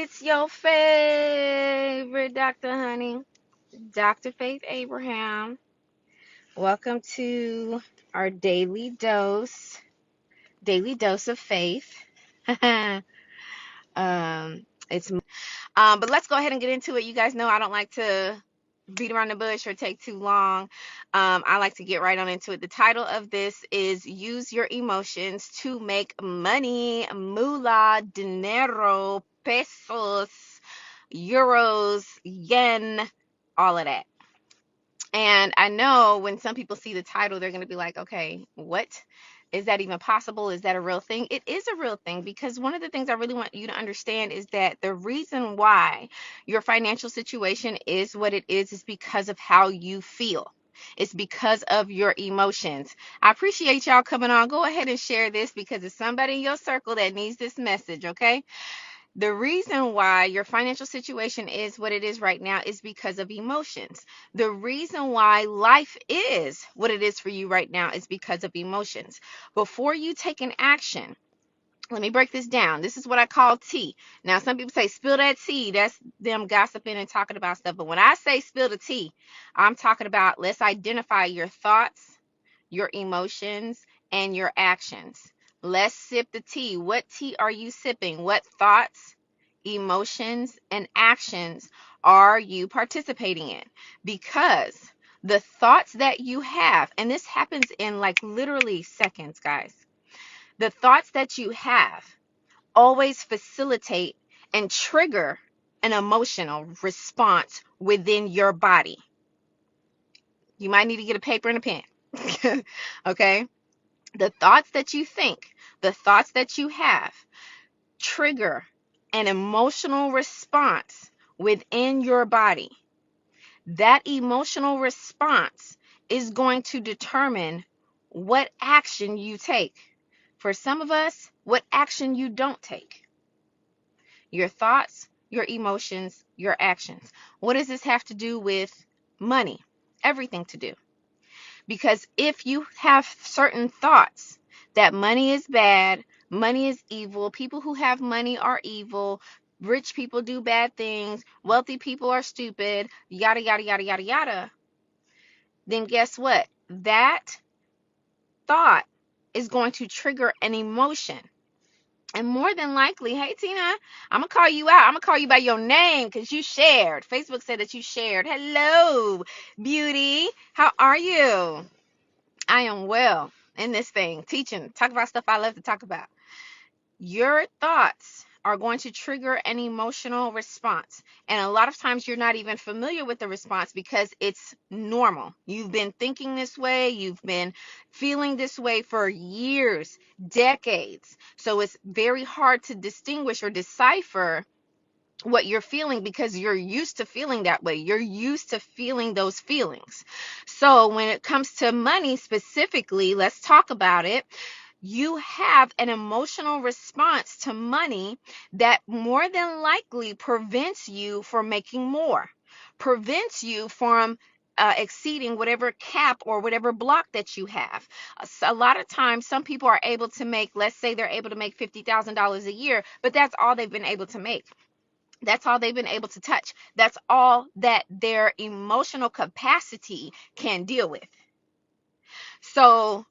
It's your favorite Dr. Honey, Dr. Faith Abraham. Welcome to our daily dose of faith. It's but let's go ahead and get into it. You guys know I don't like to beat around the bush or take too long. I like to get right on into it. The title of this is Use Your Emotions to Make Money, Moolah, Dinero, Pesos, Euros, Yen, all of that. And I know when some people see the title, they're going to be like, okay, what? Is that even possible? Is that a real thing? It is a real thing, because one of the things I really want you to understand is that the reason why your financial situation is what it is because of how you feel. It's because of your emotions. I appreciate y'all coming on. Go ahead and share this, because it's somebody in your circle that needs this message, okay? The reason why your financial situation is what it is right now is because of emotions. The reason why life is what it is for you right now is because of emotions. Before you take an action, let me break this down. This is what I call tea. Now, some people say spill that tea. That's them gossiping and talking about stuff. But when I say spill the tea, I'm talking about let's identify your thoughts, your emotions, and your actions. Let's sip the tea. What tea are you sipping? What thoughts, emotions, and actions are you participating in? Because the thoughts that you have, and this happens in like literally seconds, guys, the thoughts that you have always facilitate and trigger an emotional response within your body. You might need to get a paper and a pen. Okay? The thoughts that you think, the thoughts that you have, trigger an emotional response within your body. That emotional response is going to determine what action you take. For some of us, what action you don't take. Your thoughts, your emotions, your actions. What does this have to do with money? Everything to do. Because if you have certain thoughts that money is bad, money is evil, people who have money are evil, rich people do bad things, wealthy people are stupid, yada, yada, yada, yada, yada, then guess what? That thought is going to trigger an emotion. And more than likely, hey, Tina, I'm going to call you out. I'm going to call you by your name because you shared. Facebook said that you shared. Hello, beauty. How are you? I am well in this thing, teaching, talk about stuff I love to talk about. Your thoughts are going to trigger an emotional response. And a lot of times you're not even familiar with the response because it's normal. You've been thinking this way. You've been feeling this way for years, decades. So it's very hard to distinguish or decipher what you're feeling because you're used to feeling that way. You're used to feeling those feelings. So when it comes to money specifically, let's talk about it. You have an emotional response to money that more than likely prevents you from making more, prevents you from exceeding whatever cap or whatever block that you have. So a lot of times, some people are able to make, let's say they're able to make $50,000 a year, but that's all they've been able to make. That's all they've been able to touch. That's all that their emotional capacity can deal with. So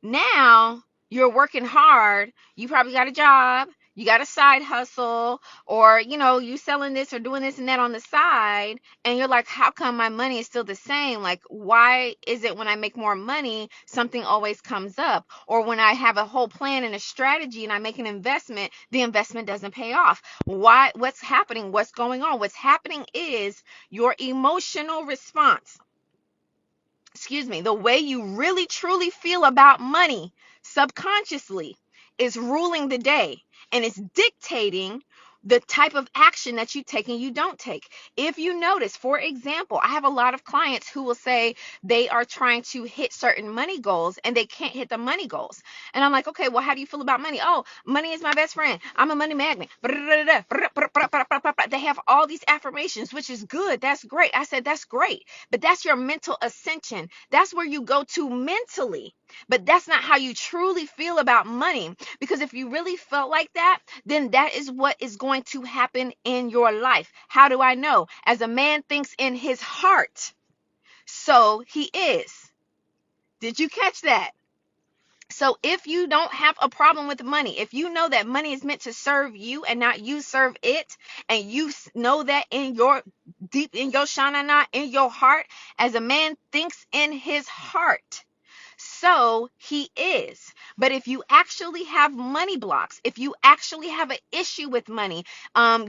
now you're working hard. You probably got a job. You got a side hustle, or, you selling this or doing this and that on the side. And you're like, how come my money is still the same? Like, why is it when I make more money, something always comes up? Or when I have a whole plan and a strategy and I make an investment, the investment doesn't pay off. Why? What's happening? What's going on? What's happening is your emotional response. The way you really truly feel about money subconsciously is ruling the day, and it's dictating the type of action that you take and you don't take. If you notice, for example, I have a lot of clients who will say they are trying to hit certain money goals and they can't hit the money goals. And I'm like, okay, well, how do you feel about money? Oh, money is my best friend. I'm a money magnet. They have all these affirmations, which is good. That's great. I said, that's great. But that's your mental ascension. That's where you go to mentally. But that's not how you truly feel about money. Because if you really felt like that, then that is what is going going to happen in your life. How do I know? As a man thinks in his heart, so he is. Did you catch that? So if you don't have a problem with money, if you know that money is meant to serve you and not you serve it, and you know that in your deep in your shanana, in your heart, as a man thinks in his heart, so he is. But if you actually have money blocks, if you actually have an issue with money,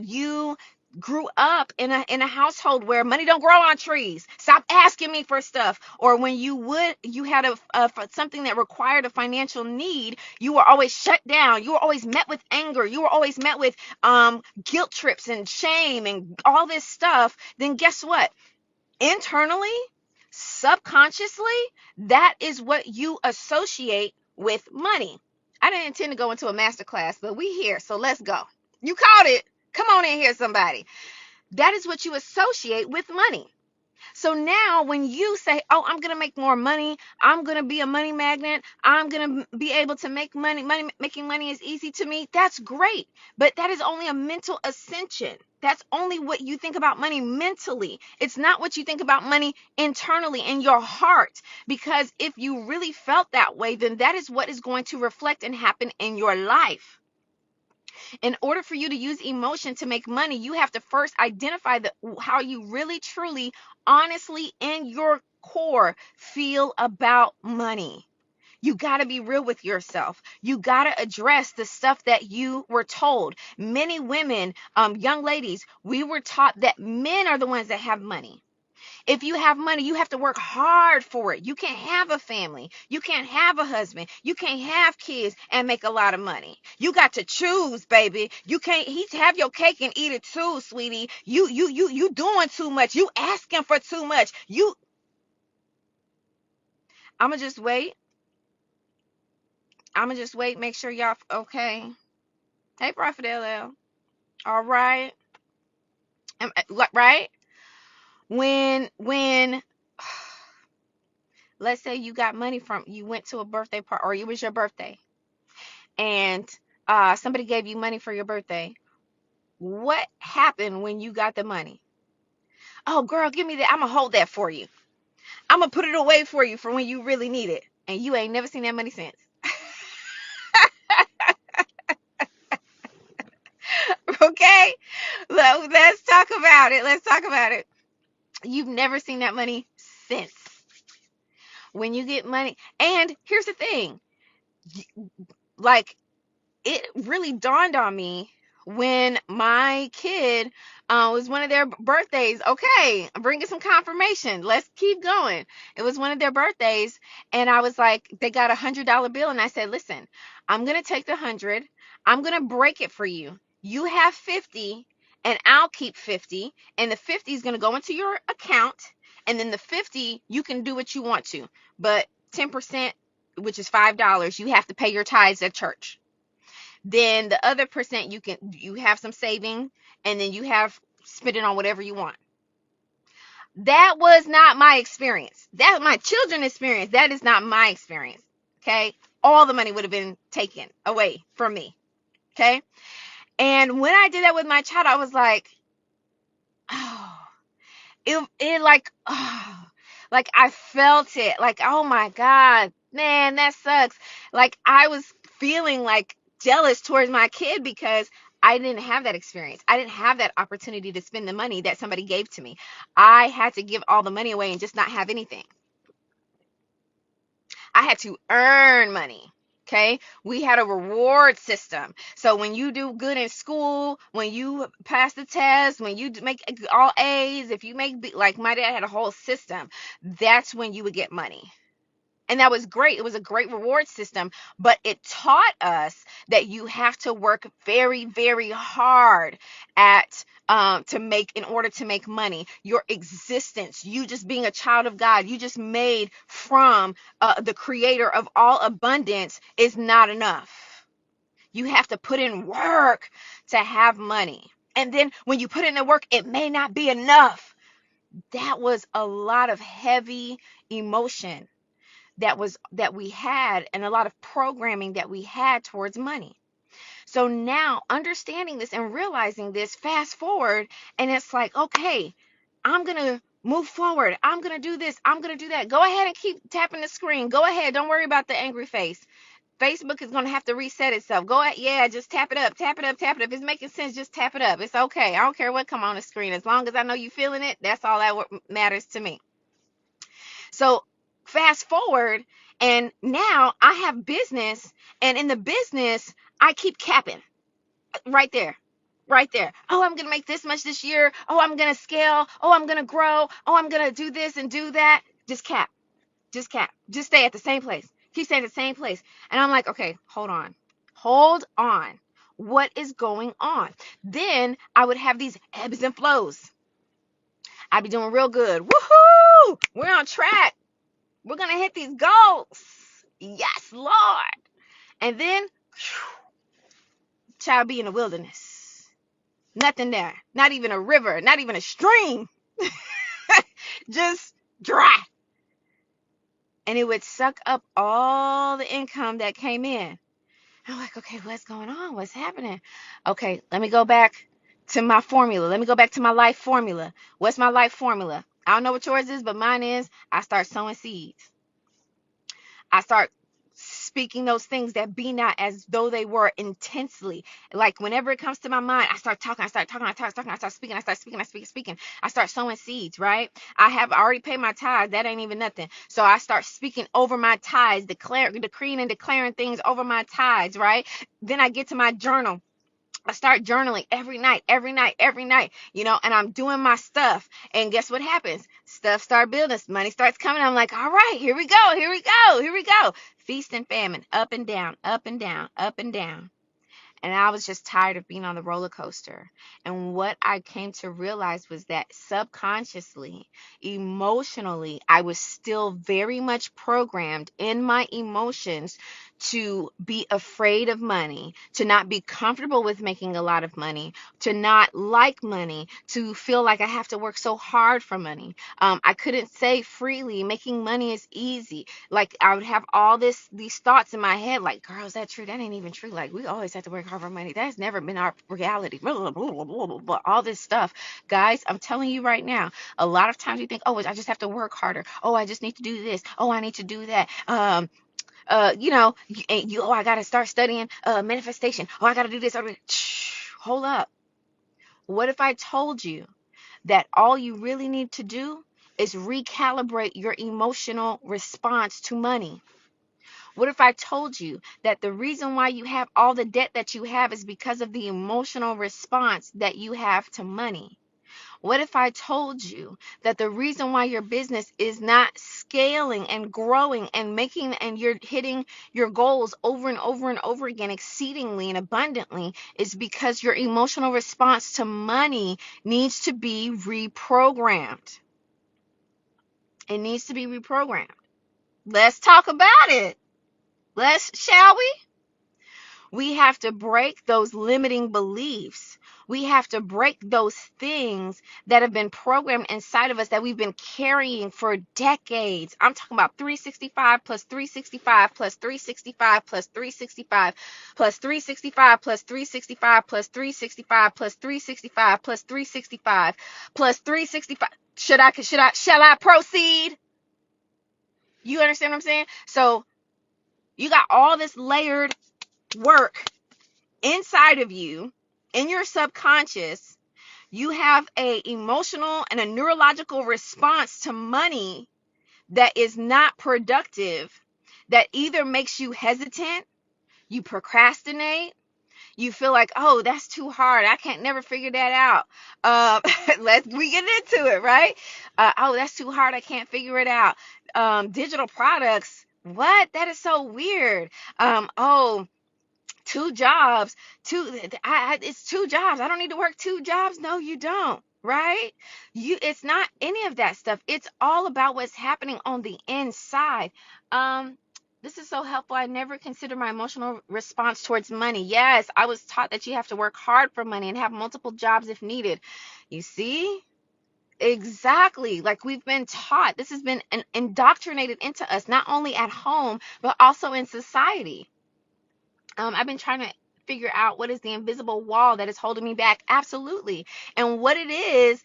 you grew up in a household where money don't grow on trees, stop asking me for stuff, or when you had something that required a financial need, you were always shut down, you were always met with anger, you were always met with guilt trips and shame and all this stuff, then guess what? Internally, subconsciously, that is what you associate with money. I didn't intend to go into a masterclass, but we here, so let's go. You caught it. Come on in here, somebody. That is what you associate with money. So now when you say, oh, I'm going to make more money, I'm going to be a money magnet, I'm going to be able to make money, making money is easy to me, that's great. But that is only a mental ascension. That's only what you think about money mentally. It's not what you think about money internally in your heart. Because if you really felt that way, then that is what is going to reflect and happen in your life. In order for you to use emotion to make money, you have to first identify how you really, truly, honestly, in your core feel about money. You got to be real with yourself. You got to address the stuff that you were told. Many women, young ladies, we were taught that men are the ones that have money. If you have money, you have to work hard for it. You can't have a family. You can't have a husband. You can't have kids and make a lot of money. You got to choose, baby. You can't have your cake and eat it too, sweetie. You doing too much. You asking for too much. I'ma just wait. Make sure y'all okay. Hey, Prophet LL. All right. Right? When let's say you got money you went to a birthday party, or it was your birthday, and somebody gave you money for your birthday. What happened when you got the money? Oh, girl, give me that. I'm going to hold that for you. I'm going to put it away for you for when you really need it. And you ain't never seen that money since. Okay? Let's talk about it. Let's talk about it. You've never seen that money since. When you get money. And here's the thing. Like, it really dawned on me when my kid was one of their birthdays. Okay, I'm bringing some confirmation. Let's keep going. It was one of their birthdays, and I was like, they got $100 bill, and I said, listen, I'm gonna take the 100. I'm gonna break it for you. You have 50, and I'll keep 50, and the 50 is gonna go into your account, and then the 50 you can do what you want to, but 10%, which is $5, you have to pay your tithes at church. Then the other percent you have some saving, and then you have spend it on whatever you want. That was not my experience. That's my children's experience. That is not my experience. Okay? All the money would have been taken away from me. Okay? And when I did that with my child, I was like, oh, it like, oh, like I felt it. Like, oh my God, man, that sucks. Like I was feeling like jealous towards my kid because I didn't have that experience. I didn't have that opportunity to spend the money that somebody gave to me. I had to give all the money away and just not have anything. I had to earn money. Okay, we had a reward system. So when you do good in school, when you pass the test, when you make all A's, if you make, like my dad had a whole system, that's when you would get money. And that was great. It was a great reward system, but it taught us that you have to work very, very hard at in order to make money. Your existence, you just being a child of God, you just made from the creator of all abundance is not enough. You have to put in work to have money. And then when you put in the work, it may not be enough. That was a lot of heavy emotion that we had, and a lot of programming that we had towards money. So now understanding this and realizing this, fast forward, and it's like, okay, I'm going to move forward. I'm going to do this. I'm going to do that. Go ahead and keep tapping the screen. Go ahead. Don't worry about the angry face. Facebook is going to have to reset itself. Go ahead. Yeah, just tap it up, tap it up, tap it up. If it's making sense, just tap it up. It's okay. I don't care what come on the screen. As long as I know you feeling it, that's all that matters to me. So fast forward, and now I have business, and in the business, I keep capping right there. Right there. Oh, I'm going to make this much this year. Oh, I'm going to scale. Oh, I'm going to grow. Oh, I'm going to do this and do that. Just cap. Just cap. Just stay at the same place. Keep staying at the same place. And I'm like, okay, hold on. Hold on. What is going on? Then I would have these ebbs and flows. I'd be doing real good. Woohoo! We're on track. We're going to hit these goals. Yes, Lord. And then, child, be in the wilderness. Nothing there. Not even a river. Not even a stream. Just dry. And it would suck up all the income that came in. I'm like, okay, what's going on? What's happening? Okay, let me go back to my formula. Let me go back to my life formula. What's my life formula? I don't know what yours is, but mine is I start sowing seeds. I start speaking those things that be not as though they were intensely. Like whenever it comes to my mind, I start talking, I start speaking, I start sowing seeds, right? I have already paid my tithes. That ain't even nothing. So I start speaking over my tithes, decreeing and declaring things over my tithes, right? Then I get to my journal. I start journaling every night, and I'm doing my stuff. And guess what happens? Stuff start building, money starts coming. I'm like, all right, here we go. Feast and famine, up and down, up and down, up and down. And I was just tired of being on the roller coaster. And what I came to realize was that subconsciously, emotionally, I was still very much programmed in my emotions to be afraid of money, to not be comfortable with making a lot of money, to not like money, to feel like I have to work so hard for money. I couldn't say freely, making money is easy. Like I would have all these thoughts in my head, like, girl, is that true? That ain't even true. Like we always have to work hard for money. That's never been our reality. All this stuff, guys, I'm telling you right now, a lot of times you think, oh, I just have to work harder. Oh, I just need to do this. Oh, I need to do that. Oh, I gotta start studying manifestation. Oh, I gotta do this. Hold up. What if I told you that all you really need to do is recalibrate your emotional response to money? What if I told you that the reason why you have all the debt that you have is because of the emotional response that you have to money? What if I told you that the reason why your business is not scaling and growing and making and you're hitting your goals over and over and over again exceedingly and abundantly is because your emotional response to money needs to be reprogrammed? It needs to be reprogrammed. Let's talk about it. Shall we? We have to break those limiting beliefs. We have to break those things that have been programmed inside of us that we've been carrying for decades. I'm talking about 365 plus 365 plus 365 plus 365 plus 365 plus 365 plus 365 plus 365 plus 365 plus 365. Shall I proceed? You understand what I'm saying? So you got all this layered work inside of you, in your subconscious. You have a emotional and a neurological response to money that is not productive, that either makes you hesitant, you procrastinate, you feel like, oh, that's too hard, I can't never figure that out. We get into it, right? Oh, that's too hard, I can't figure it out. Digital products, what? That is so weird. Oh, 2 jobs, it's 2 jobs. I don't need to work 2 jobs. No, you don't, right? It's not any of that stuff. It's all about what's happening on the inside. This is so helpful. I never considered my emotional response towards money. Yes, I was taught that you have to work hard for money and have multiple jobs if needed. You see? Exactly. Like we've been taught. This has been indoctrinated into us, not only at home, but also in society. I've been trying to figure out what is the invisible wall that is holding me back. Absolutely. And what it is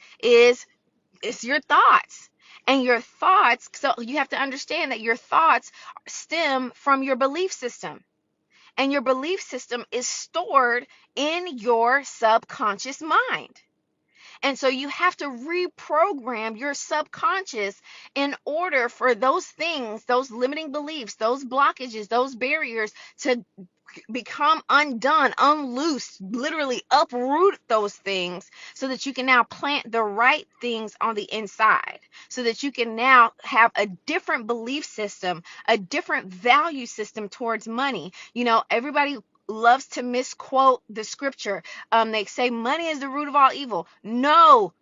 it's your thoughts. And your thoughts, so you have to understand that your thoughts stem from your belief system. And your belief system is stored in your subconscious mind. And so you have to reprogram your subconscious in order for those things, those limiting beliefs, those blockages, those barriers to become undone, unloosed, literally uproot those things so that you can now plant the right things on the inside, so that you can now have a different belief system, a different value system towards money. You know, everybody loves to misquote the scripture. They say money is the root of all evil. No,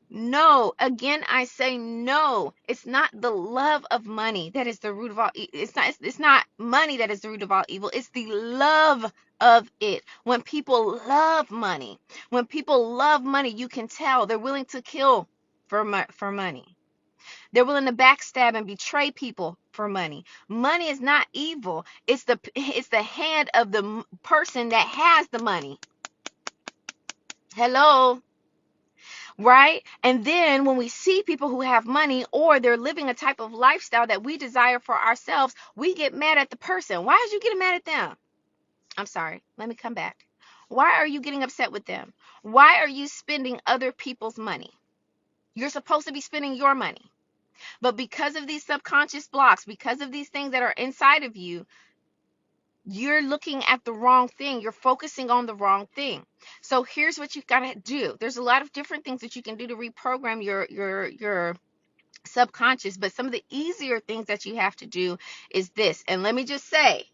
again, I say no. It's not the love of money that is the root of all it's not money that is the root of all evil. It's the love of it. When people love money, you can tell they're willing to kill for money. They're willing to backstab and betray people for money. Money is not evil. It's the hand of the person that has the money. Hello. Right? And then when we see people who have money, or they're living a type of lifestyle that we desire for ourselves, we get mad at the person. Why are you getting mad at them? I'm sorry. Let me come back. Why are you getting upset with them? Why are you spending other people's money? You're supposed to be spending your money. But because of these subconscious blocks, because of these things that are inside of you, you're looking at the wrong thing. You're focusing on the wrong thing. So here's what you've got to do. There's a lot of different things that you can do to reprogram your subconscious, but some of the easier things that you have to do is this. And let me just say,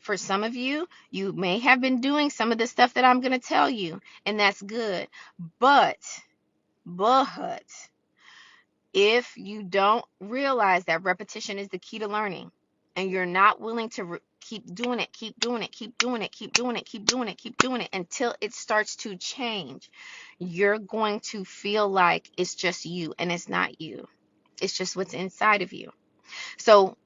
for some of you, you may have been doing some of the stuff that I'm going to tell you, and that's good. But if you don't realize that repetition is the key to learning, and you're not willing to keep doing it until it starts to change, you're going to feel like it's just you, and it's not you. It's just what's inside of you. So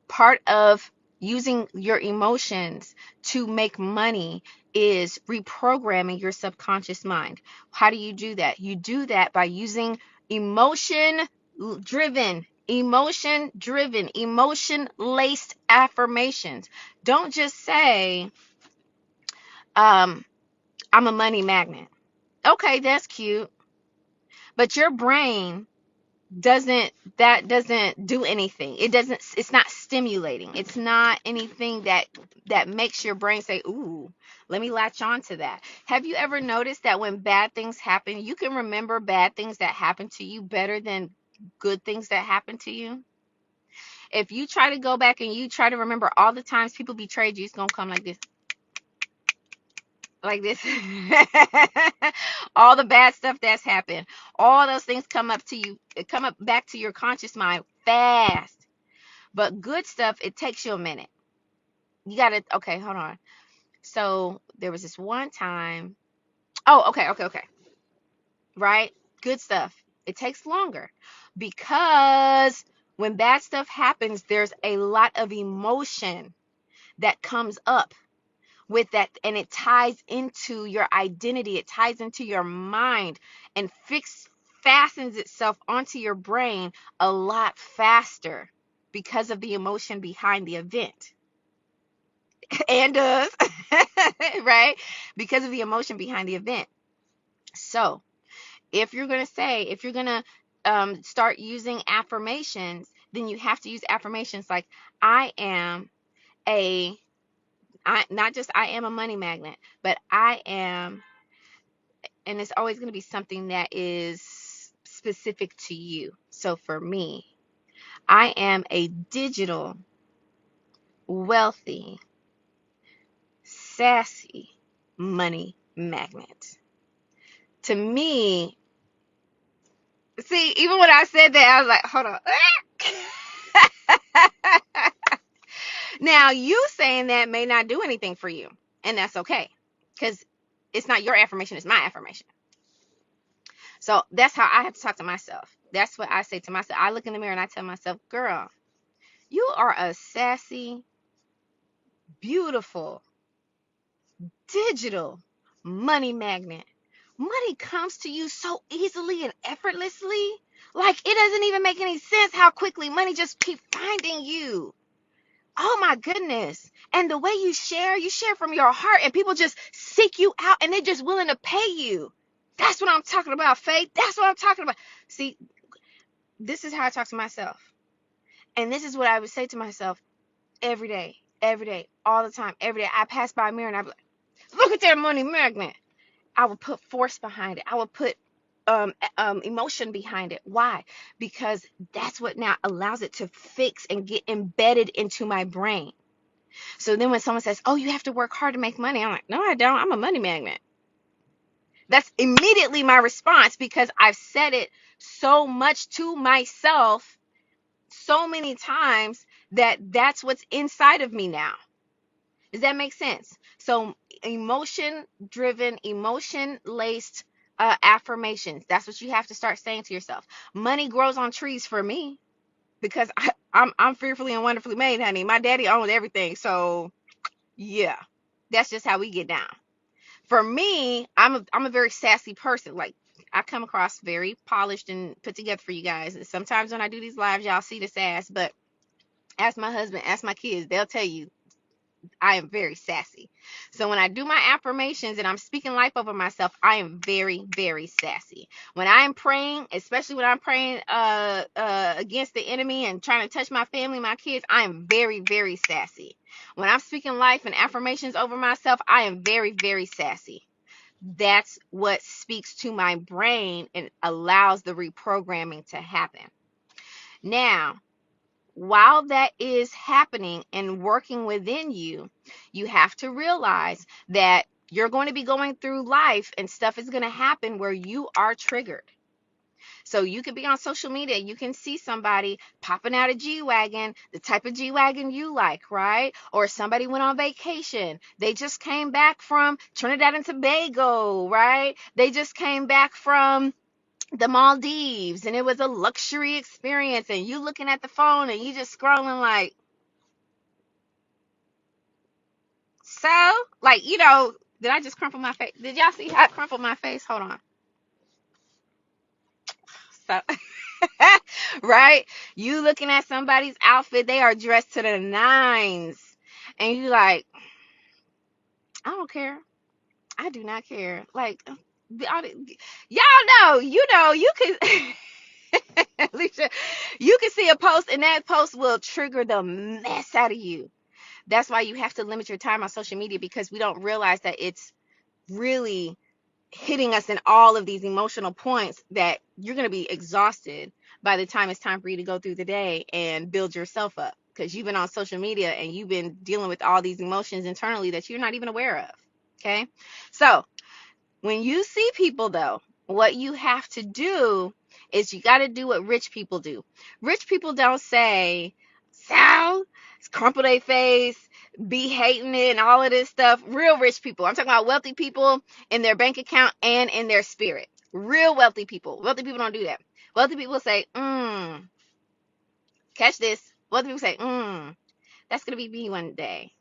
part of using your emotions to make money is reprogramming your subconscious mind. How do you do that? You do that by using emotion-laced affirmations. Don't just say, I'm a money magnet. Okay, that's cute. But your brain doesn't do anything. It's not stimulating. It's not anything that makes your brain say, ooh, let me latch on to that. Have you ever noticed that when bad things happen, you can remember bad things that happen to you better than good things that happen to you? If you try to go back and you try to remember all the times people betrayed you, it's gonna come like this. All the bad stuff that's happened, all those things come up back to your conscious mind fast. But good stuff, it takes you a minute. You gotta, okay, hold on. So there was this one time. Oh, okay. Right? Good stuff, it takes longer, because when bad stuff happens, there's a lot of emotion that comes up with that, and it ties into your identity, it ties into your mind, and fastens itself onto your brain a lot faster because of the emotion behind the event. And does right? Because of the emotion behind the event. So if you're going to start using affirmations, then you have to use affirmations like, not just I am a money magnet, but I am, and it's always going to be something that is specific to you. So for me, I am a digital, wealthy, sassy money magnet. To me, see, even when I said that, I was like, hold on. Now, you saying that may not do anything for you, and that's okay, because it's not your affirmation, it's my affirmation. So that's how I have to talk to myself. That's what I say to myself. I look in the mirror and I tell myself, girl, you are a sassy, beautiful, digital money magnet. Money comes to you so easily and effortlessly. Like, it doesn't even make any sense how quickly money just keep finding you. Oh my goodness. And the way you share from your heart, and people just seek you out and they're just willing to pay you. That's what I'm talking about, Faith. That's what I'm talking about. See, this is how I talk to myself. And this is what I would say to myself every day, all the time, every day. I pass by a mirror and I'd be like, look at that money magnet. I would put force behind it. I would put emotion behind it. Why? Because that's what now allows it to fix and get embedded into my brain. So then when someone says, oh, you have to work hard to make money, I'm like, no, I don't. I'm a money magnet. That's immediately my response, because I've said it so much to myself so many times that that's what's inside of me now. Does that make sense? So emotion driven, emotion laced affirmations. That's what you have to start saying to yourself. Money grows on trees for me, because I'm fearfully and wonderfully made, honey. My daddy owned everything. So yeah, that's just how we get down. For me, I'm a very sassy person. Like, I come across very polished and put together for you guys. And sometimes when I do these lives, y'all see the sass, but ask my husband, ask my kids, they'll tell you I am very sassy. So when I do my affirmations and I'm speaking life over myself, I am very, very sassy. When I'm praying, especially when I'm praying against the enemy and trying to touch my family, my kids, I am very, very sassy. When I'm speaking life and affirmations over myself, I am very, very sassy. That's what speaks to my brain and allows the reprogramming to happen. Now, while that is happening and working within you, you have to realize that you're going to be going through life and stuff is going to happen where you are triggered. So you could be on social media, you can see somebody popping out a G-Wagon, the type of G-Wagon you like, right? Or somebody went on vacation. They just came back from Trinidad and Tobago, right? They just came back from the Maldives and it was a luxury experience, and you looking at the phone and you just scrolling like, so, like, did I just crumple my face? Did y'all see how I crumpled my face? Hold on. So right, you looking at somebody's outfit, they are dressed to the nines, and you like, I don't care. I do not care. Like, y'all know, you could Alicia, you can see a post and that post will trigger the mess out of you. That's why you have to limit your time on social media, because we don't realize that it's really hitting us in all of these emotional points that you're going to be exhausted by the time it's time for you to go through the day and build yourself up, because you've been on social media and you've been dealing with all these emotions internally that you're not even aware of. Okay, so when you see people, though, what you have to do is you got to do what rich people do. Rich people don't say, so, crumple their face, be hating it, and all of this stuff. Real rich people. I'm talking about wealthy people in their bank account and in their spirit. Real wealthy people. Wealthy people don't do that. Wealthy people say, catch this. Wealthy people say, that's going to be me one day.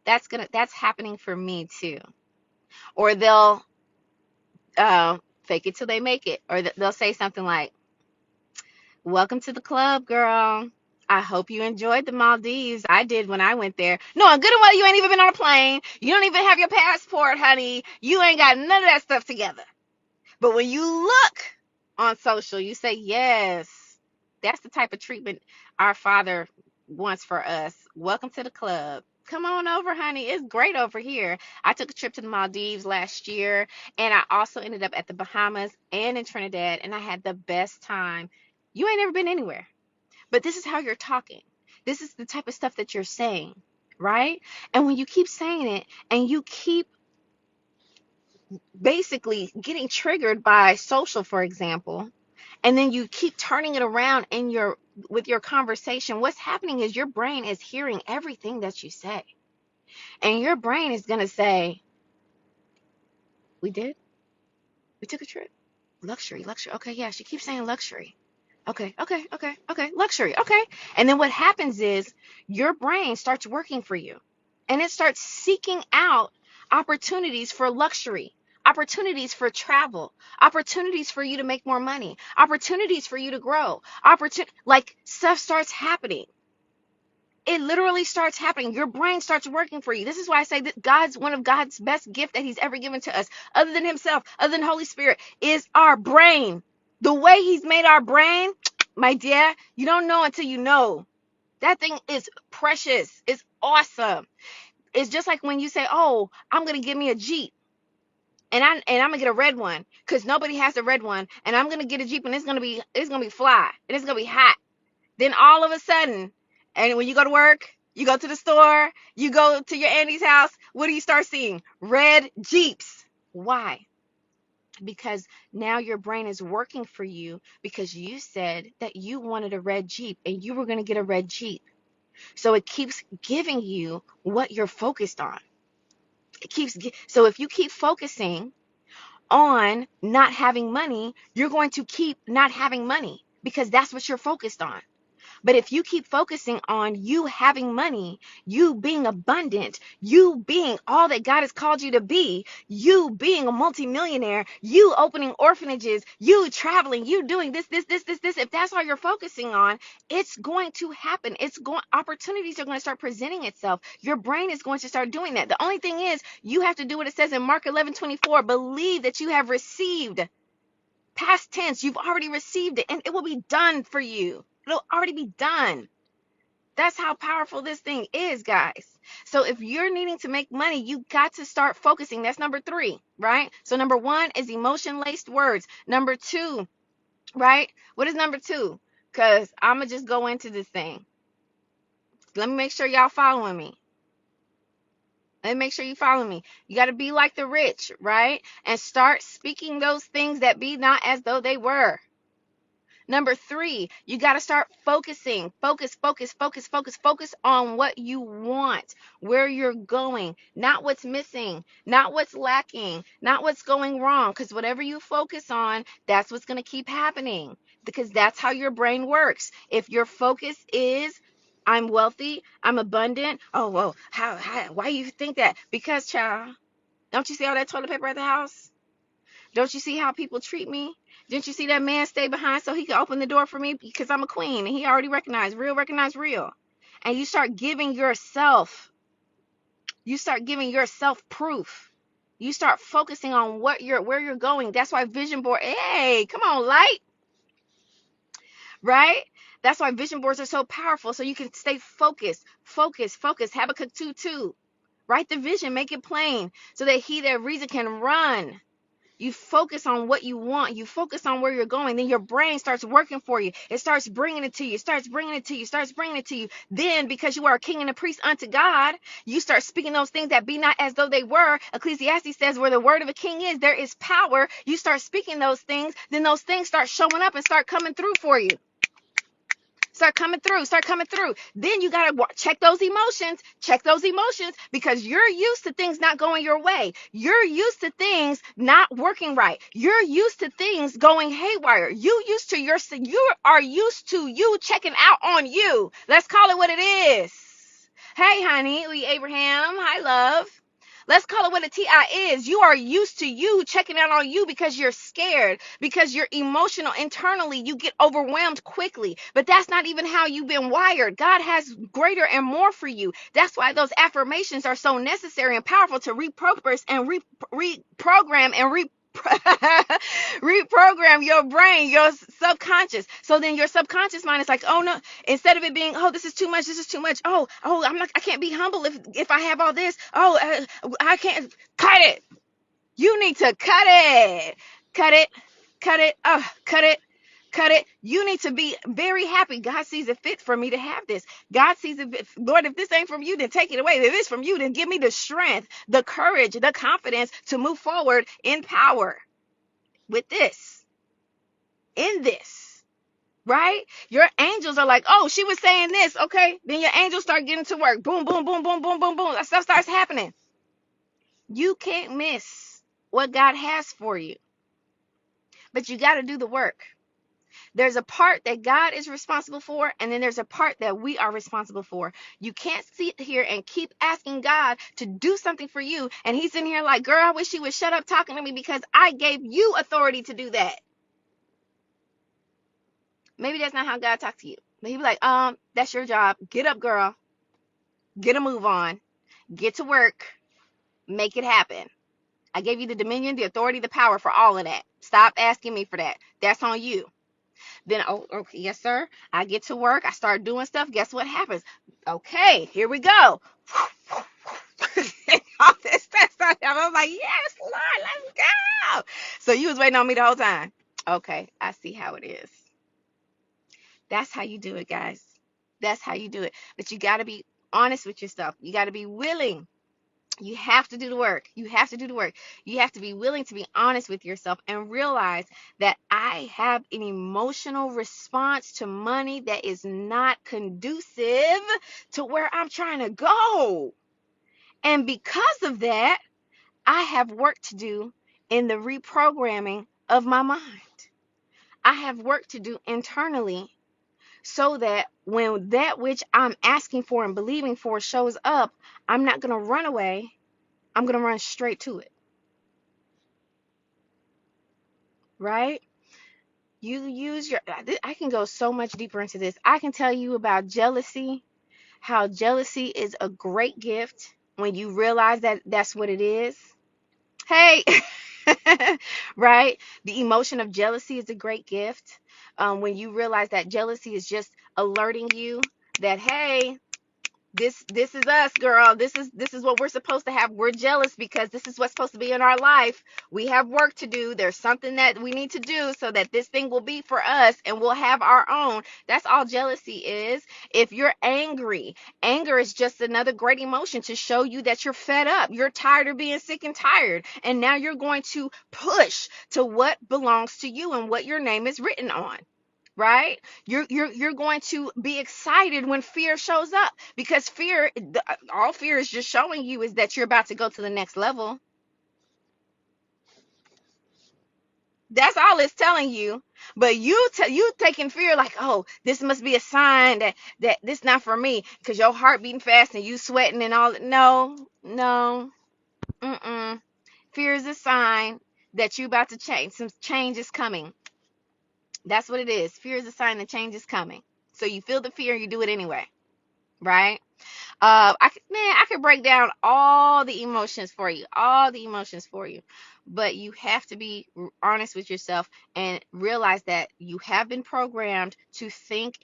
That's happening for me too. Or they'll fake it till they make it. Or they'll say something like, welcome to the club, girl. I hope you enjoyed the Maldives. I did when I went there. No, good and well, you ain't even been on a plane. You don't even have your passport, honey. You ain't got none of that stuff together. But when you look on social, you say, yes, that's the type of treatment our Father wants for us. Welcome to the club. Come on over, honey. It's great over here. I took a trip to the Maldives last year, and I also ended up at the Bahamas and in Trinidad, and I had the best time. You ain't never been anywhere, but this is how you're talking. This is the type of stuff that you're saying, right? And when you keep saying it and you keep basically getting triggered by social, for example, and then you keep turning it around with your conversation, what's happening is your brain is hearing everything that you say. And your brain is going to say, we did? We took a trip? Luxury. Okay, yeah, she keeps saying luxury. Okay. Luxury. Okay. And then what happens is your brain starts working for you, and it starts seeking out opportunities for luxury, opportunities for travel, opportunities for you to make more money, opportunities for you to grow, like stuff starts happening. It literally starts happening. Your brain starts working for you. This is why I say that one of God's best gift that he's ever given to us, other than himself, other than Holy Spirit, is our brain. The way he's made our brain, my dear, you don't know until you know. That thing is precious. It's awesome. It's just like when you say, oh, I'm going to give me a Jeep. And I'm gonna get a red one because nobody has a red one, and I'm gonna get a Jeep, and it's gonna be fly, and it's gonna be hot. Then all of a sudden, and when you go to work, you go to the store, you go to your auntie's house, what do you start seeing? Red Jeeps. Why? Because now your brain is working for you because you said that you wanted a red Jeep and you were going to get a red Jeep. So it keeps giving you what you're focused on. So if you keep focusing on not having money, you're going to keep not having money because that's what you're focused on. But if you keep focusing on you having money, you being abundant, you being all that God has called you to be, you being a multimillionaire, you opening orphanages, you traveling, you doing this, if that's all you're focusing on, it's going to happen. Opportunities are going to start presenting itself. Your brain is going to start doing that. The only thing is you have to do what it says in Mark 11:24, believe that you have received. Past tense, you've already received it, and it will be done for you. It'll already be done. That's how powerful this thing is, guys. So if you're needing to make money, you got to start focusing. That's number 3, right? So number 1 is emotion-laced words. Number 2, right? What is number 2? Because I'm going to just go into this thing. Let me make sure y'all following me. And make sure you follow me. You got to be like the rich, right? And start speaking those things that be not as though they were. Number 3, you got to start focusing. Focus on what you want, where you're going, not what's missing, not what's lacking, not what's going wrong. Because whatever you focus on, that's what's going to keep happening. Because that's how your brain works. If your focus is, I'm wealthy, I'm abundant. Oh, whoa, why do you think that? Because, child, don't you see all that toilet paper at the house? Don't you see how people treat me? Didn't you see that man stay behind so he could open the door for me because I'm a queen and he already recognized real. And you start giving yourself proof. You start focusing on where you're going. That's why vision board, hey, come on, light. Right? That's why vision boards are so powerful. So you can stay focused. Habakkuk 2:2. Write the vision, make it plain so that he that reads it can run. You focus on what you want. You focus on where you're going. Then your brain starts working for you. It starts bringing it to you. Then, because you are a king and a priest unto God, you start speaking those things that be not as though they were. Ecclesiastes says where the word of a king is, there is power. You start speaking those things. Then those things start showing up and start coming through for you. Start coming through. Then you got to check those emotions, because you're used to things not going your way. You're used to things not working right. You're used to things going haywire. You are used to you checking out on you. Let's call it what it is. Hey, honey, Lee Abraham. Hi, love. Let's call it what a TI is. You are used to you checking out on you because you're scared, because you're emotional internally. You get overwhelmed quickly, but that's not even how you've been wired. God has greater and more for you. That's why those affirmations are so necessary and powerful to repurpose and reprogram and reprogram your brain, your subconscious. So then your subconscious mind is like, oh no, instead of it being, oh, this is too much. Oh, I can't be humble if I have all this. Oh, I can't. Cut it. You need to cut it. Cut it. You need to be very happy. God sees it fit for me to have this. God sees it. Lord, if this ain't from you, then take it away. If it's from you, then give me the strength, the courage, the confidence to move forward in power with this, in this, right? Your angels are like, oh, she was saying this. Okay. Then your angels start getting to work. Boom, boom, boom, boom, boom, boom, boom. That stuff starts happening. You can't miss what God has for you, but you got to do the work. There's a part that God is responsible for, and then there's a part that we are responsible for. You can't sit here and keep asking God to do something for you, and he's in here like, girl, I wish you would shut up talking to me because I gave you authority to do that. Maybe that's not how God talks to you. But he'd be like, that's your job. Get up, girl. Get a move on. Get to work. Make it happen. I gave you the dominion, the authority, the power for all of that. Stop asking me for that. That's on you. Then, oh, okay, yes, sir. I get to work. I start doing stuff. Guess what happens? Okay, here we go. All this stuff started. I was like, yes, Lord, let's go. So you was waiting on me the whole time. Okay, I see how it is. That's how you do it, guys. That's how you do it. But you got to be honest with yourself. You got to be willing. You have to do the work. You have to do the work. You have to be willing to be honest with yourself and realize that I have an emotional response to money that is not conducive to where I'm trying to go. And because of that, I have work to do in the reprogramming of my mind. I have work to do internally so that when that which I'm asking for and believing for shows up, I'm not going to run away. I'm going to run straight to it. Right? You use your, I can go so much deeper into this. I can tell you about jealousy, how jealousy is a great gift when you realize that that's what it is. Hey, right? The emotion of jealousy is a great gift. When you realize that jealousy is just alerting you that, hey, this is us, girl. This is what we're supposed to have. We're jealous because this is what's supposed to be in our life. We have work to do. There's something that we need to do so that this thing will be for us and we'll have our own. That's all jealousy is. If you're angry, anger is just another great emotion to show you that you're fed up. You're tired of being sick and tired. And now you're going to push to what belongs to you and what your name is written on. Right? You're going to be excited when fear shows up, because fear, all fear is just showing you is that you're about to go to the next level. That's all it's telling you. But you taking fear like, oh, this must be a sign that this not for me, because your heart beating fast and you sweating and all. No. Fear is a sign that you about to change. Some change is coming. That's what it is. Fear is a sign that change is coming. So you feel the fear and you do it anyway, right? I could break down all the emotions for you, but you have to be honest with yourself and realize that you have been programmed to think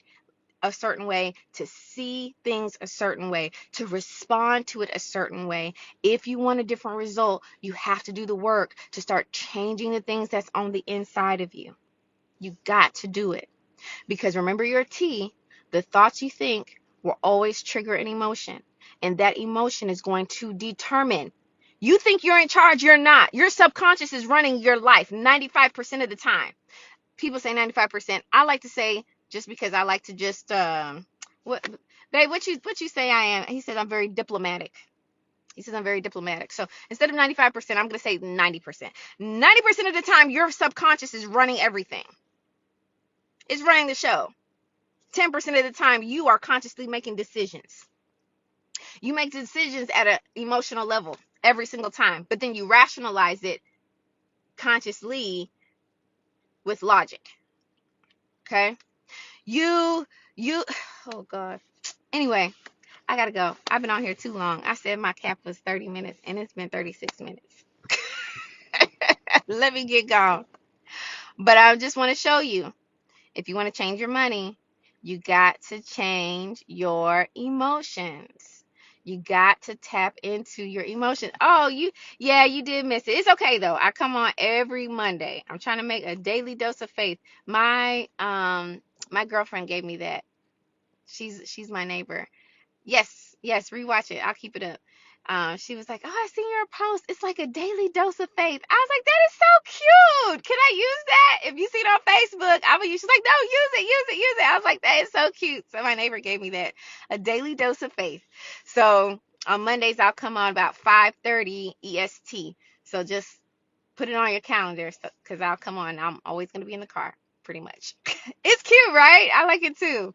a certain way, to see things a certain way, to respond to it a certain way. If you want a different result, you have to do the work to start changing the things that's on the inside of you. You got to do it. Because remember your T, the thoughts you think will always trigger an emotion. And that emotion is going to determine. You think you're in charge, you're not. Your subconscious is running your life 95% of the time. People say 95%. I like to say, just because I like to just, what, babe, what you say I am? He says I'm very diplomatic. So instead of 95%, I'm going to say 90%. 90% of the time, your subconscious is running everything. It's running the show. 10% of the time, you are consciously making decisions. You make decisions at an emotional level every single time, but then you rationalize it consciously with logic. Okay? Oh God. Anyway, I gotta go. I've been on here too long. I said my cap was 30 minutes, and it's been 36 minutes. Let me get gone. But I just want to show you, if you want to change your money, you got to change your emotions. You got to tap into your emotions. Oh, you did miss it. It's okay though. I come on every Monday. I'm trying to make a daily dose of faith. My girlfriend gave me that. She's my neighbor. Yes, rewatch it. I'll keep it up. She was like, oh, I seen your post. It's like a daily dose of faith. I was like, that is so cute. Can I use that? If you see it on Facebook, I will use. She's like, no, use it. I was like, that is so cute. So my neighbor gave me that, a daily dose of faith. So on Mondays, I'll come on about 5:30 EST. So just put it on your calendar, because I'll come on. I'm always going to be in the car, pretty much. It's cute, right? I like it too.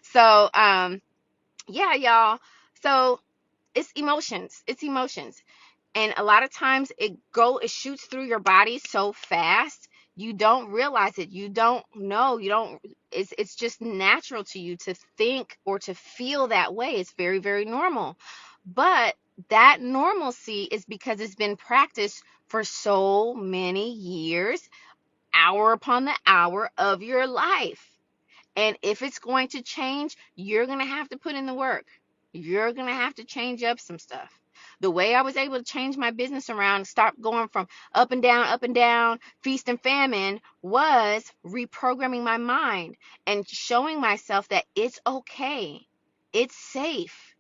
So, yeah, y'all. So it's emotions. It's emotions. And a lot of times it shoots through your body so fast you don't realize it. You don't know. You don't it's just natural to you to think or to feel that way. It's very, very normal. But that normalcy is because it's been practiced for so many years, hour upon the hour of your life. And if it's going to change, you're going to have to put in the work. You're going to have to change up some stuff. The way I was able to change my business around, stop going from up and down, feast and famine, was reprogramming my mind and showing myself that it's okay. It's safe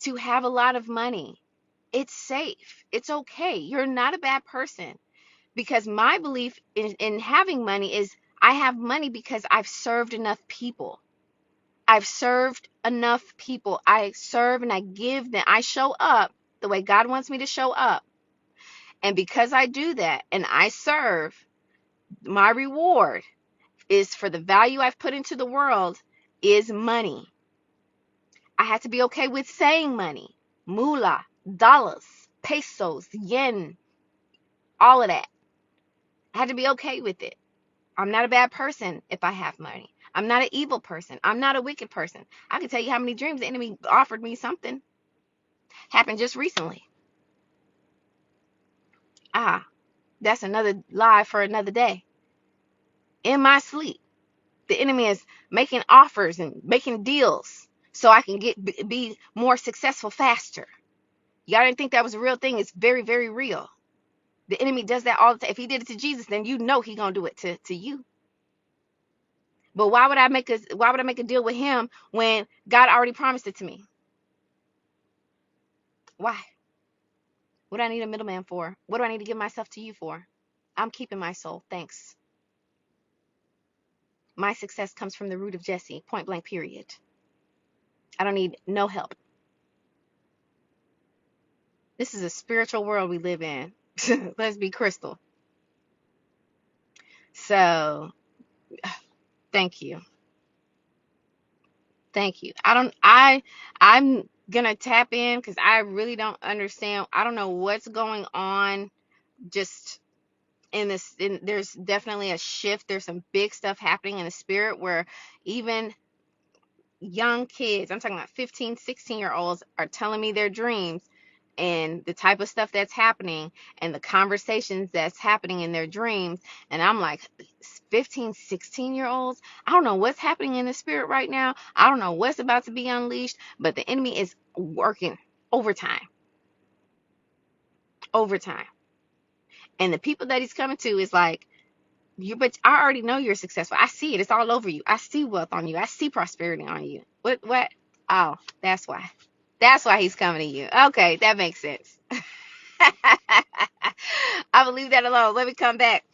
to have a lot of money. It's safe. It's okay. You're not a bad person. Because my belief in having money is I have money because I've served enough people. I've served enough people. I serve and I give them. I show up the way God wants me to show up. And because I do that and I serve, my reward is for the value I've put into the world is money. I had to be okay with saying money, moolah, dollars, pesos, yen, all of that. I had to be okay with it. I'm not a bad person if I have money. I'm not an evil person. I'm not a wicked person. I can tell you how many dreams the enemy offered me something. Happened just recently. That's another lie for another day. In my sleep, the enemy is making offers and making deals so I can be more successful faster. Y'all didn't think that was a real thing. It's very, very real. The enemy does that all the time. If he did it to Jesus, then you know he's gonna do it to you. But why would I make a deal with him when God already promised it to me? Why? What do I need a middleman for? What do I need to give myself to you for? I'm keeping my soul. Thanks. My success comes from the root of Jesse. Point blank, period. I don't need no help. This is a spiritual world we live in. Let's be crystal. So, thank you. Thank you. I'm gonna tap in because I really don't understand. I don't know what's going on just there's definitely a shift. There's some big stuff happening in the spirit where even young kids, I'm talking about 15, 16-year-olds, are telling me their dreams and the type of stuff that's happening and the conversations that's happening in their dreams. And I'm like, 15, 16-year-olds, I don't know what's happening in the spirit right now. I don't know what's about to be unleashed, but the enemy is working overtime. And the people that he's coming to is like, but I already know you're successful. I see it. It's all over you. I see wealth on you. I see prosperity on you. What? Oh, that's why. That's why he's coming to you. Okay, that makes sense. I will leave that alone. Let me come back.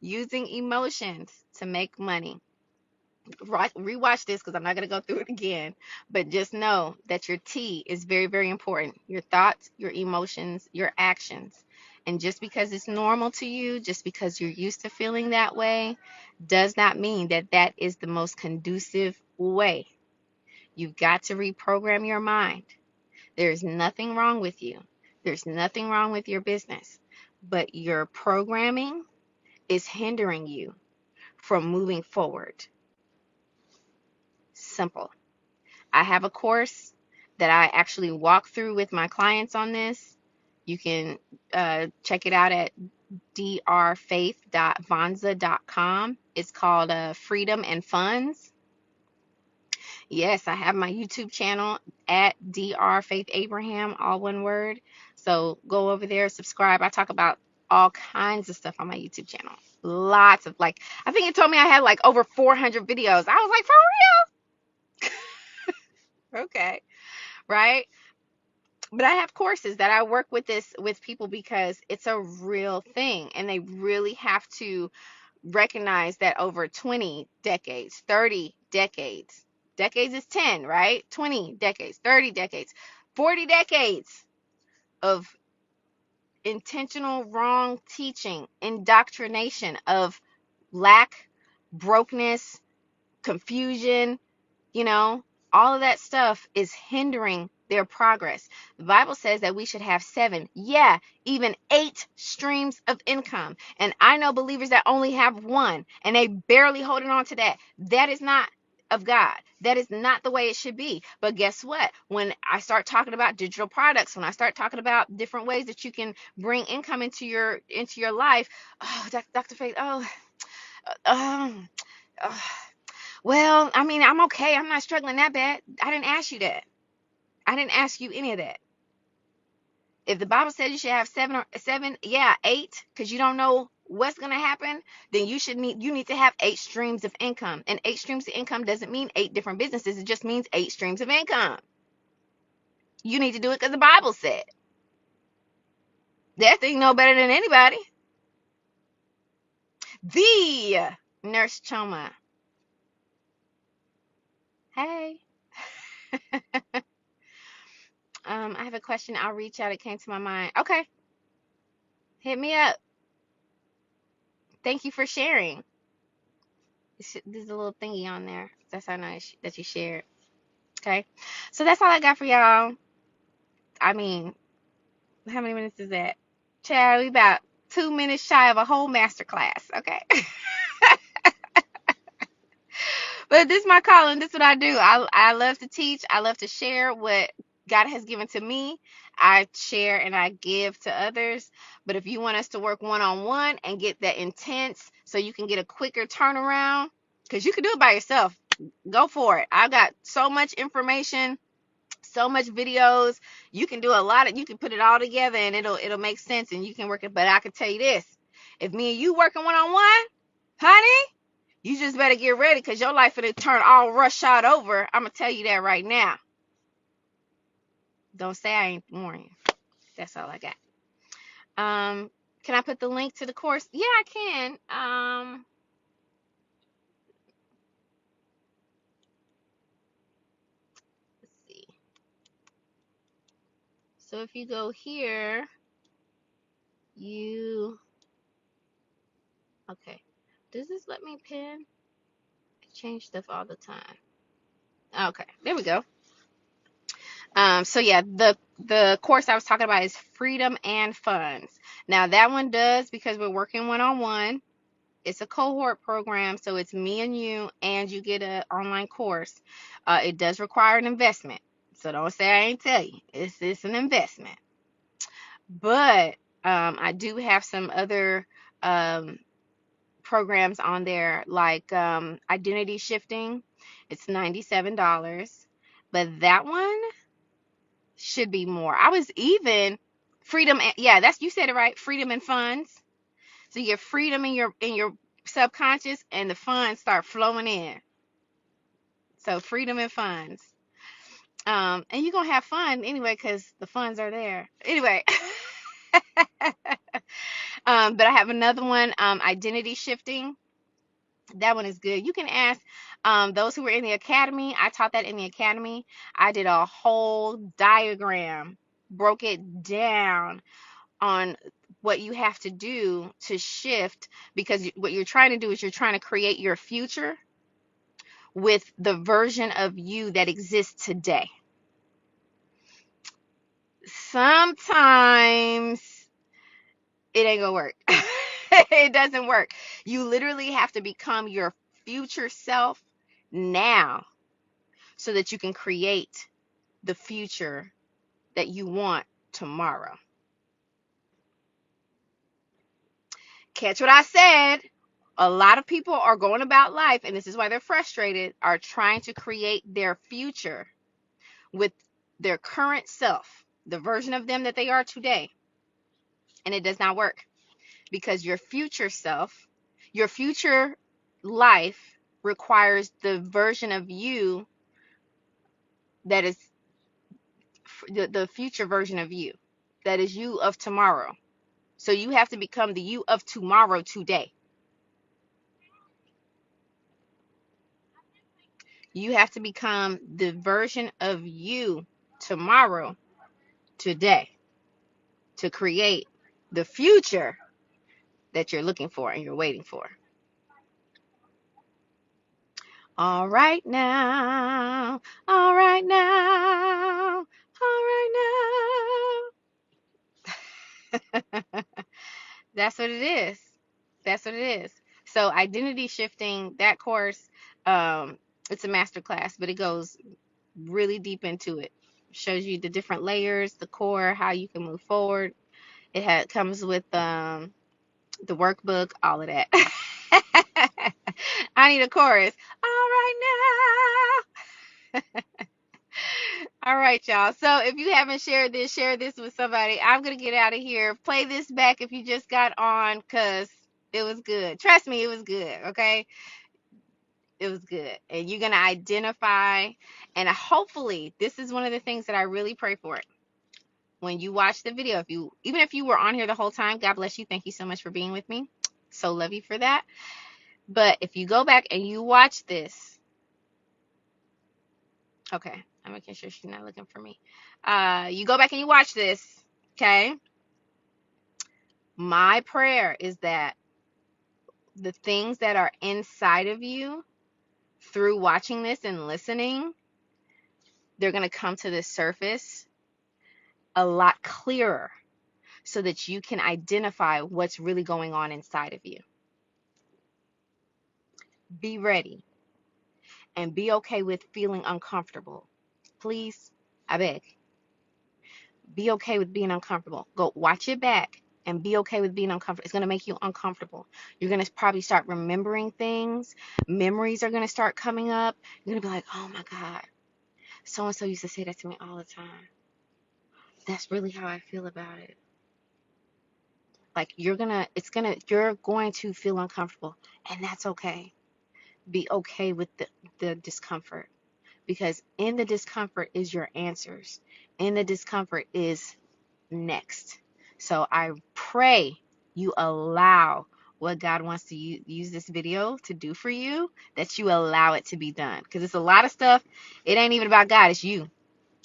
Using emotions to make money. Rewatch this because I'm not going to go through it again. But just know that your T is very, very important. Your thoughts, your emotions, your actions. And just because it's normal to you, just because you're used to feeling that way, does not mean that that is the most conducive way. You've got to reprogram your mind. There's nothing wrong with you. There's nothing wrong with your business. But your programming is hindering you from moving forward. Simple. I have a course that I actually walk through with my clients on this. You can check it out at drfaith.vanza.com. It's called Freedom and Funds. Yes, I have my YouTube channel at drfaithabraham, all one word. So go over there, subscribe. I talk about all kinds of stuff on my YouTube channel. Lots of I think it told me I had over 400 videos. I was like, for real? Okay, right? But I have courses that I work with people because it's a real thing, and they really have to recognize that over 20 decades, 30 decades, decades is 10, right? 20 decades, 30 decades, 40 decades of intentional wrong teaching, indoctrination of lack, brokenness, confusion, you know, all of that stuff is hindering their progress. The Bible says that we should have 7, yeah, even 8 streams of income. And I know believers that only have 1 and they barely holding on to that. That is not of God. That is not the way it should be. But guess what? When I start talking about digital products, when I start talking about different ways that you can bring income into your life, oh, Dr. Faith, um, uh, well, I mean, I'm okay. I'm not struggling that bad. I didn't ask you that. I didn't ask you any of that. If the Bible says you should have 7, yeah, 8, because you don't know what's going to happen, then you need to have 8 streams of income. And 8 streams of income doesn't mean 8 different businesses. It just means 8 streams of income. You need to do it because the Bible said. That thing know better than anybody. The Nurse Choma. Hey. I have a question. I'll reach out. It came to my mind. Okay. Hit me up. Thank you for sharing. There's a little thingy on there. That's how nice that you shared. Okay. So that's all I got for y'all. I mean, how many minutes is that? Child, we about 2 minutes shy of a whole masterclass. Okay. But this is my calling. This is what I do. I love to teach. I love to share what God has given to me. I share and I give to others. But if you want us to work one-on-one and get that intense so you can get a quicker turnaround, because you can do it by yourself, go for it. I've got so much information, so much videos. You can do a lot of, you can put it all together and it'll make sense and you can work it. But I can tell you this, if me and you working one-on-one, honey, you just better get ready because your life will turn all rush out over. I'm going to tell you that right now. Don't say I ain't warning you. That's all I got. Can I put the link to the course? Yeah, I can. Let's see. So if you go here, okay. Does this let me pin? I change stuff all the time. Okay, there we go. So yeah, the course I was talking about is Freedom and Funds. Now that one does, because we're working one-on-one. It's a cohort program, so it's me and you get an online course. It does require an investment, so don't say I ain't tell you. It's an investment. But I do have some other programs on there, like identity shifting. It's $97, but that one should be more. I was even freedom. Yeah, that's, you said it right. Freedom and funds. So you get freedom in your subconscious, and the funds start flowing in. So freedom and funds. And you're gonna have fun anyway because the funds are there. Anyway. But I have another one, identity shifting. That one is good. You can ask those who were in the academy. I taught that in the academy. I did a whole diagram, broke it down on what you have to do to shift, because what you're trying to do is you're trying to create your future with the version of you that exists today. Sometimes it ain't gonna work. It doesn't work. You literally have to become your future self now so that you can create the future that you want tomorrow. Catch what I said. A lot of people are going about life, and this is why they're frustrated, are trying to create their future with their current self, the version of them that they are today. And it does not work, because your future self, your future life requires the version of you that is the future version of you, that is you of tomorrow. So you have to become the you of tomorrow today. You have to become the version of you tomorrow today to create the future that you're looking for and you're waiting for. All right now, all right now, all right now. That's what it is. That's what it is. So identity shifting, that course, it's a master class, but it goes really deep into it. Shows you the different layers, the core, how you can move forward. Comes with the workbook, all of that. I need a chorus. All right now. All right, y'all. So if you haven't shared this, share this with somebody. I'm going to get out of here. Play this back if you just got on, because it was good. Trust me, it was good. Okay. It was good. And you're going to identify. And hopefully, this is one of the things that I really pray for. When you watch the video, even if you were on here the whole time, God bless you. Thank you so much for being with me. So love you for that. But if you go back and you watch this, okay, I'm making sure she's not looking for me. You go back and you watch this, okay? My prayer is that the things that are inside of you through watching this and listening, they're going to come to the surface a lot clearer so that you can identify what's really going on inside of you. Be ready and be okay with feeling uncomfortable. Please, I beg. Be okay with being uncomfortable. Go watch it back and be okay with being uncomfortable. It's going to make you uncomfortable. You're going to probably start remembering things. Memories are going to start coming up. You're going to be like, oh my God, so-and-so used to say that to me all the time. That's really how I feel about it. Like you're going to feel uncomfortable, and that's okay. Be okay with the discomfort, because in the discomfort is your answers. In the discomfort is next. So I pray you allow what God wants to use this video to do for you, that you allow it to be done. Because it's a lot of stuff. It ain't even about God. It's you.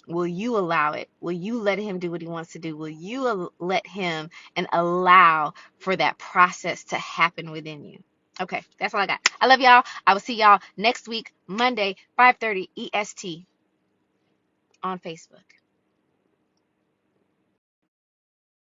Will you allow it? Will you let him do what he wants to do? Will you let him and allow for that process to happen within you? Okay, that's all I got. I love y'all. I will see y'all next week, Monday, 5:30 EST on Facebook.